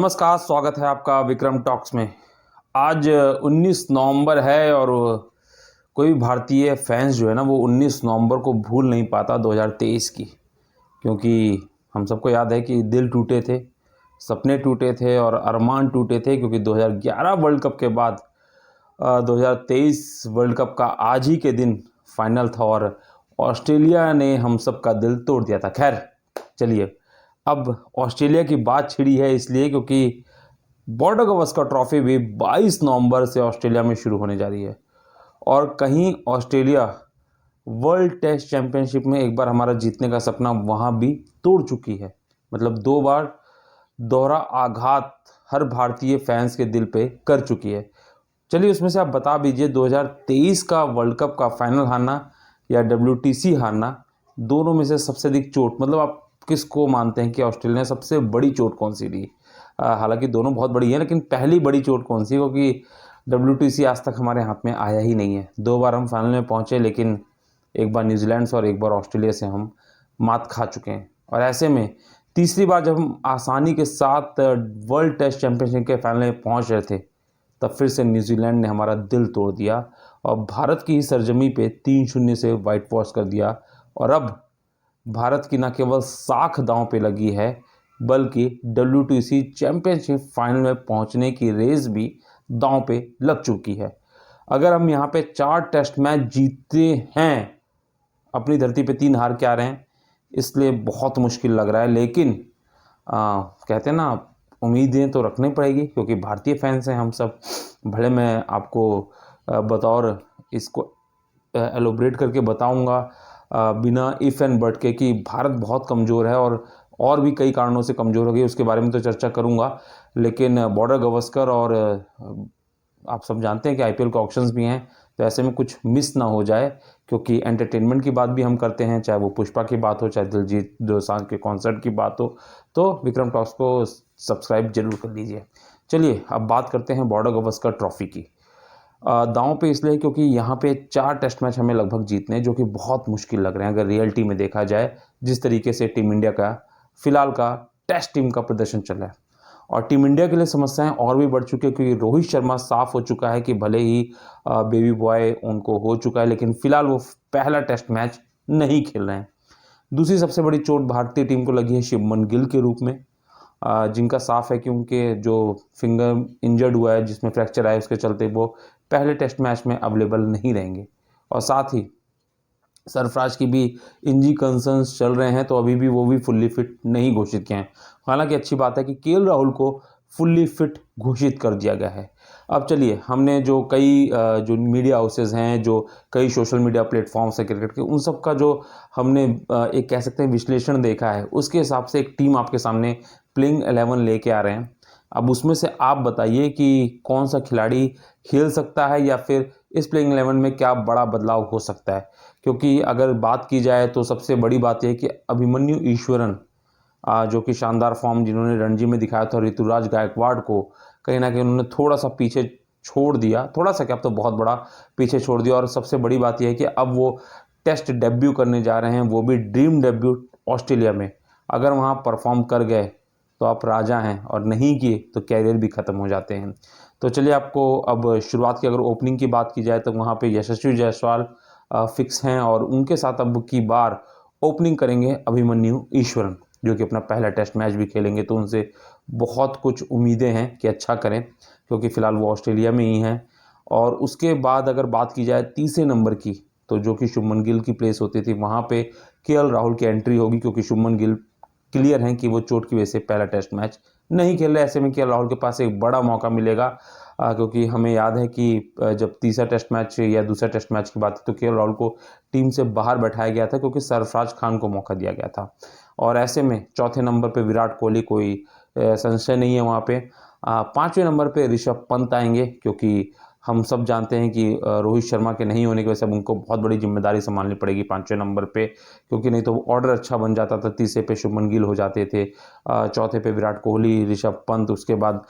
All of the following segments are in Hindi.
नमस्कार, स्वागत है आपका विक्रम टॉक्स में। आज 19 नवंबर है और कोई भी भारतीय फैंस जो है ना वो 19 नवंबर को भूल नहीं पाता 2023 की, क्योंकि हम सबको याद है कि दिल टूटे थे, सपने टूटे थे और अरमान टूटे थे, क्योंकि 2011 वर्ल्ड कप के बाद 2023 वर्ल्ड कप का आज ही के दिन फाइनल था और ऑस्ट्रेलिया ने हम सब का दिल तोड़ दिया था। खैर चलिए, अब ऑस्ट्रेलिया की बात छिड़ी है इसलिए क्योंकि बॉर्डर गवस्कर ट्रॉफी भी 22 नवंबर से ऑस्ट्रेलिया में शुरू होने जा रही है और कहीं ऑस्ट्रेलिया वर्ल्ड टेस्ट चैंपियनशिप में एक बार हमारा जीतने का सपना वहाँ भी तोड़ चुकी है। मतलब 2 बार दोहरा आघात हर भारतीय फैंस के दिल पे कर चुकी है। चलिए उसमें से आप बता दीजिए, 2023 का वर्ल्ड कप का फाइनल हारना या WTC हारना, दोनों में से सबसे अधिक चोट, मतलब आप किसको मानते हैं कि ऑस्ट्रेलिया ने सबसे बड़ी चोट कौन सी ली? हालांकि दोनों बहुत बड़ी है, लेकिन पहली बड़ी चोट कौन सी? क्योंकि WTC आज तक हमारे हाथ में आया ही नहीं है। 2 बार हम फाइनल में पहुंचे, लेकिन एक बार न्यूजीलैंड से और एक बार ऑस्ट्रेलिया से हम मात खा चुके हैं। और ऐसे में तीसरी बार जब हम आसानी के साथ वर्ल्ड टेस्ट चैंपियनशिप के फाइनल में पहुंच रहे थे, तब फिर से न्यूजीलैंड ने हमारा दिल तोड़ दिया और भारत की ही सरजमी पे 3-0 से वाइट वॉश कर दिया। और अब भारत की न केवल साख दांव पे लगी है, बल्कि WTC चैंपियनशिप फाइनल में पहुंचने की रेस भी दांव पे लग चुकी है। अगर हम यहाँ पे 4 टेस्ट मैच जीतते हैं, अपनी धरती पे 3 हार के आ रहे हैं, इसलिए बहुत मुश्किल लग रहा है। लेकिन कहते हैं ना, उम्मीदें तो रखनी पड़ेगी, क्योंकि भारतीय फैंस हैं हम सब। भले मैं आपको बतौर इसको एलोब्रेट करके बताऊंगा बिना इफ़ एंड बट के कि भारत बहुत कमज़ोर है और भी कई कारणों से कमज़ोर हो गई, उसके बारे में तो चर्चा करूंगा। लेकिन बॉर्डर गवस्कर और आप सब जानते हैं कि IPL के ऑक्शंस भी हैं, तो ऐसे में कुछ मिस ना हो जाए, क्योंकि एंटरटेनमेंट की बात भी हम करते हैं, चाहे वो पुष्पा की बात हो, चाहे दिलजीत दोसांझ के कॉन्सर्ट की बात हो। तो विक्रम टॉक्स को सब्सक्राइब जरूर कर लीजिए। चलिए अब बात करते हैं बॉर्डर गवस्कर ट्रॉफी की। दांव पे इसलिए क्योंकि यहाँ पे 4 टेस्ट मैच हमें लगभग जीतने, जो कि बहुत मुश्किल लग रहे हैं अगर रियलिटी में देखा जाए, जिस तरीके से टीम इंडिया का फिलहाल का टेस्ट टीम का प्रदर्शन चल रहा है। और टीम इंडिया के लिए समस्याएं और भी बढ़ चुकी है, क्योंकि रोहित शर्मा साफ हो चुका है कि भले ही बेबी बॉय उनको हो चुका है, लेकिन फिलहाल वो पहला टेस्ट मैच नहीं खेल रहे हैं। दूसरी सबसे बड़ी चोट भारतीय टीम को लगी है शुभमन गिल के रूप में, जिनका साफ है कि उनके जो फिंगर इंजर्ड हुआ है, जिसमें फ्रैक्चर आया, उसके चलते वो पहले टेस्ट मैच में अवेलेबल नहीं रहेंगे। और साथ ही सरफराज की भी इंजरी कंसर्न्स चल रहे हैं, तो अभी भी वो भी फुल्ली फिट नहीं घोषित किए हैं। हालांकि अच्छी बात है कि KL राहुल को फुल्ली फिट घोषित कर दिया गया है। अब चलिए, हमने जो कई जो मीडिया हाउसेज हैं, जो कई सोशल मीडिया प्लेटफॉर्म्स हैं क्रिकेट के, उन सब का जो हमने एक कह सकते हैं विश्लेषण देखा है, उसके हिसाब से एक टीम आपके सामने प्लेइंग 11 लेके आ रहे हैं। अब उसमें से आप बताइए कि कौन सा खिलाड़ी खेल सकता है, या फिर इस प्लेइंग 11 में क्या बड़ा बदलाव हो सकता है। क्योंकि अगर बात की जाए तो सबसे बड़ी बात यह है कि अभिमन्यु ईश्वरन, जो कि शानदार फॉर्म जिन्होंने रणजी में दिखाया था, ऋतुराज गायकवाड़ को कहीं ना कहीं उन्होंने थोड़ा सा पीछे छोड़ दिया, थोड़ा सा क्या, अब तो बहुत बड़ा पीछे छोड़ दिया। और सबसे बड़ी बात यह है कि अब वो टेस्ट डेब्यू करने जा रहे हैं, वो भी ड्रीम डेब्यू ऑस्ट्रेलिया में। अगर वहाँ परफॉर्म कर गए तो आप राजा हैं, और नहीं किए तो कैरियर भी ख़त्म हो जाते हैं। तो चलिए, आपको अब शुरुआत की अगर ओपनिंग की बात की जाए तो वहाँ पे यशस्वी जायसवाल फिक्स हैं, और उनके साथ अब की बार ओपनिंग करेंगे अभिमन्यु ईश्वरन, जो कि अपना पहला टेस्ट मैच भी खेलेंगे। तो उनसे बहुत कुछ उम्मीदें हैं कि अच्छा करें, क्योंकि फ़िलहाल वो ऑस्ट्रेलिया में ही हैं। और उसके बाद अगर बात की जाए तीसरे नंबर की, तो जो कि शुभमन गिल की प्लेस होती थी, वहाँ पे KL राहुल की एंट्री होगी, क्योंकि शुभमन गिल क्लियर हैं कि वो चोट की वजह से पहला टेस्ट मैच नहीं खेल रहे। ऐसे में KL राहुल के पास एक बड़ा मौका मिलेगा, क्योंकि हमें याद है कि जब तीसरा टेस्ट मैच या दूसरा टेस्ट मैच की बात है, तो KL राहुल को टीम से बाहर बैठाया गया था, क्योंकि सरफराज खान को मौका दिया गया था। और ऐसे में चौथे नंबर पे विराट कोहली, कोई संशय नहीं है वहाँ पे। 5वें नंबर पे ऋषभ पंत आएंगे, क्योंकि हम सब जानते हैं कि रोहित शर्मा के नहीं होने की वजह से अब उनको बहुत बड़ी जिम्मेदारी संभालनी पड़ेगी 5वें नंबर पे, क्योंकि नहीं तो ऑर्डर अच्छा बन जाता था। तीसरे पे शुभमन गिल हो जाते थे, चौथे पे विराट कोहली, ऋषभ पंत, उसके बाद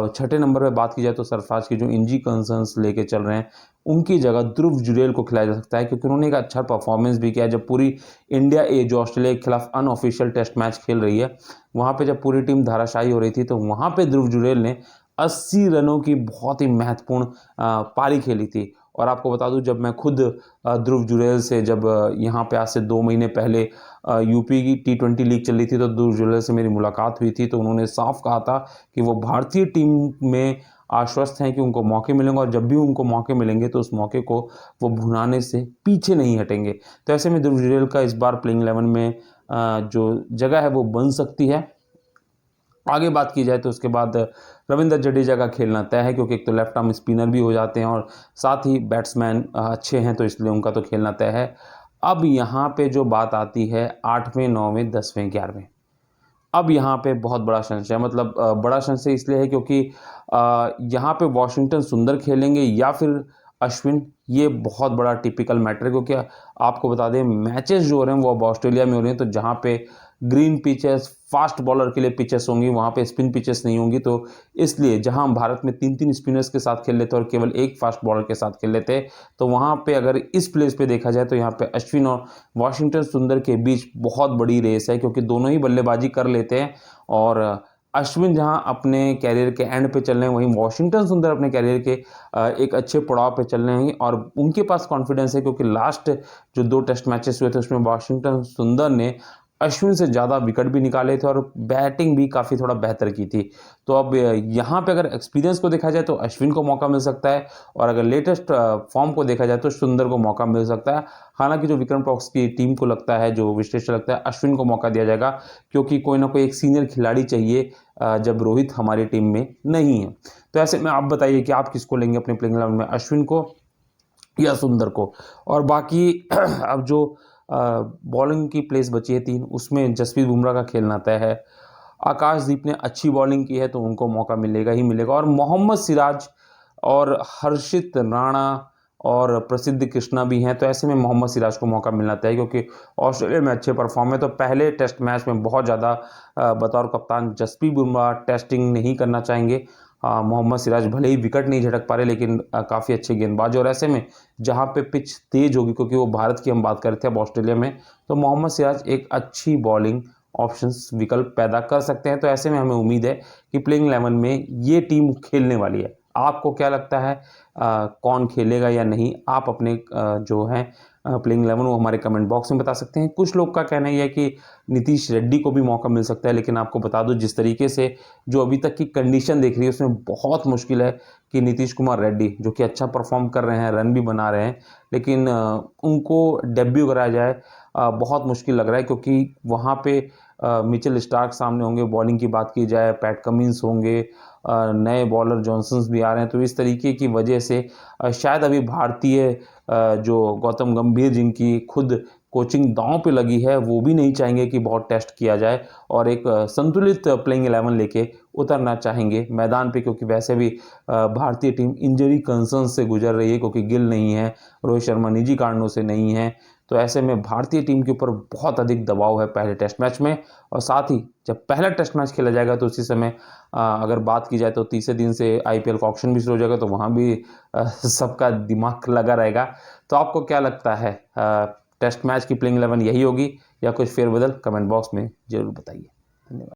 छठे नंबर पे बात की जाए तो सरफराज की जो इंजरी कंसर्न्स लेके चल रहे हैं, उनकी जगह ध्रुव जुरैल को खिलाया जा सकता है, क्योंकि उन्होंने एक अच्छा परफॉर्मेंस भी किया। जब पूरी इंडिया ए जो ऑस्ट्रेलिया के खिलाफ अनऑफिशियल टेस्ट मैच खेल रही है, वहाँ पे जब पूरी टीम धाराशायी हो रही थी, तो वहाँ पे ध्रुव जुरैल ने 80 रनों की बहुत ही महत्वपूर्ण पारी खेली थी। और आपको बता दूं, जब मैं खुद ध्रुव जुरैल से जब यहाँ पे आज से 2 महीने पहले यूपी की T20 लीग चल रही थी, तो ध्रुव जुरैल से मेरी मुलाकात हुई थी, तो उन्होंने साफ कहा था कि वो भारतीय टीम में आश्वस्त हैं कि उनको मौके मिलेंगे, और जब भी उनको मौके मिलेंगे तो उस मौके को वो भुनाने से पीछे नहीं हटेंगे। तो ऐसे में ध्रुव जुरैल का इस बार प्लेइंग 11 में जो जगह है वो बन सकती है। आगे बात की जाए तो उसके बाद रविंद्र जडेजा का खेलना तय है, क्योंकि एक तो लेफ्ट आर्म स्पिनर भी हो जाते हैं और साथ ही बैट्समैन अच्छे हैं, तो इसलिए उनका तो खेलना तय है। अब यहाँ पे जो बात आती है 8वें, 9वें, 10वें, 11वें, अब यहाँ पे बहुत बड़ा संशय है। मतलब बड़ा संशय इसलिए है क्योंकि यहाँ पे वॉशिंगटन सुंदर खेलेंगे या फिर अश्विन, ये बहुत बड़ा टिपिकल मैटर है। क्योंकि आपको बता दें, मैचेस जो हो रहे हैं वो अब ऑस्ट्रेलिया में हो रहे हैं, तो जहाँ पे ग्रीन पिचेस, फास्ट बॉलर के लिए पिचेस होंगी, वहाँ पे स्पिन पिचेस नहीं होंगी। तो इसलिए जहाँ हम भारत में 3-3 स्पिनर्स के साथ खेल लेते और केवल एक फास्ट बॉलर के साथ खेल लेते, तो वहाँ पे अगर इस प्लेस पे देखा जाए तो यहाँ पे अश्विन और वॉशिंगटन सुंदर के बीच बहुत बड़ी रेस है, क्योंकि दोनों ही बल्लेबाजी कर लेते हैं। और अश्विन जहां अपने कैरियर के एंड पे चल रहे हैं, वहीं वॉशिंगटन सुंदर अपने कैरियर के एक अच्छे पड़ाव पे चल रहे हैं, और उनके पास कॉन्फिडेंस है, क्योंकि लास्ट जो 2 टेस्ट मैचेस हुए थे उसमें वॉशिंगटन सुंदर ने अश्विन से ज़्यादा विकेट भी निकाले थे और बैटिंग भी काफ़ी थोड़ा बेहतर की थी। तो अब यहाँ पे अगर एक्सपीरियंस को देखा जाए तो अश्विन को मौका मिल सकता है, और अगर लेटेस्ट फॉर्म को देखा जाए तो सुंदर को मौका मिल सकता है। हालांकि जो विक्रम टॉक्स की टीम को लगता है, जो विश्लेषण लगता है, अश्विन को मौका दिया जाएगा, क्योंकि कोई ना कोई एक सीनियर खिलाड़ी चाहिए जब रोहित हमारी टीम में नहीं है। तो ऐसे में आप बताइए कि आप किसको लेंगे अपने प्लेइंग 11 में, अश्विन को या सुंदर को। और बाकी अब जो बॉलिंग की प्लेस बची है 3, उसमें जसप्रीत बुमराह का खेलना तय है। आकाशदीप ने अच्छी बॉलिंग की है, तो उनको मौका मिलेगा ही मिलेगा। और मोहम्मद सिराज और हर्षित राणा और प्रसिद्ध कृष्णा भी हैं, तो ऐसे में मोहम्मद सिराज को मौका मिलना तय है, क्योंकि ऑस्ट्रेलिया में अच्छे परफॉर्म है। तो पहले टेस्ट मैच में बहुत ज़्यादा बतौर कप्तान जसप्रीत बुमराह टेस्टिंग नहीं करना चाहेंगे। मोहम्मद सिराज भले ही विकेट नहीं झटक पा रहे, लेकिन काफ़ी अच्छे गेंदबाज, और ऐसे में जहाँ पे पिच तेज होगी, क्योंकि वो भारत की हम बात कर रहे थे अब ऑस्ट्रेलिया में, तो मोहम्मद सिराज एक अच्छी बॉलिंग ऑप्शंस विकल्प पैदा कर सकते हैं। तो ऐसे में हमें उम्मीद है कि प्लेइंग 11 में ये टीम खेलने वाली है। आपको क्या लगता है कौन खेलेगा या नहीं? आप अपने जो है प्लेइंग 11 वो हमारे कमेंट बॉक्स में बता सकते हैं। कुछ लोग का कहना यह है कि नीतीश रेड्डी को भी मौका मिल सकता है, लेकिन आपको बता दूं, जिस तरीके से जो अभी तक की कंडीशन देख रही है, उसमें बहुत मुश्किल है कि नीतीश कुमार रेड्डी, जो कि अच्छा परफॉर्म कर रहे हैं, रन भी बना रहे हैं, लेकिन उनको डेब्यू कराया जाए बहुत मुश्किल लग रहा है, क्योंकि वहाँ पे मिचेल स्टार्क सामने होंगे। बॉलिंग की बात की जाए, पैट कमिंस होंगे, नए बॉलर जॉनसन्स भी आ रहे हैं। तो इस तरीके की वजह से शायद अभी भारतीय जो गौतम गंभीर, जिनकी खुद कोचिंग दांव पे लगी है, वो भी नहीं चाहेंगे कि बहुत टेस्ट किया जाए, और एक संतुलित प्लेइंग 11 लेके उतरना चाहेंगे मैदान पे, क्योंकि वैसे भी भारतीय टीम इंजरी कंसर्न से गुजर रही है, क्योंकि गिल नहीं है, रोहित शर्मा निजी कारणों से नहीं है। तो ऐसे में भारतीय टीम के ऊपर बहुत अधिक दबाव है पहले टेस्ट मैच में, और साथ ही जब पहला टेस्ट मैच खेला जाएगा तो उसी समय अगर बात की जाए तो तीसरे दिन से IPL का ऑक्शन भी शुरू हो जाएगा, तो वहाँ भी सबका दिमाग लगा रहेगा। तो आपको क्या लगता है, टेस्ट मैच की प्लेइंग 11 यही होगी या कुछ फेरबदल? कमेंट बॉक्स में जरूर बताइए। धन्यवाद।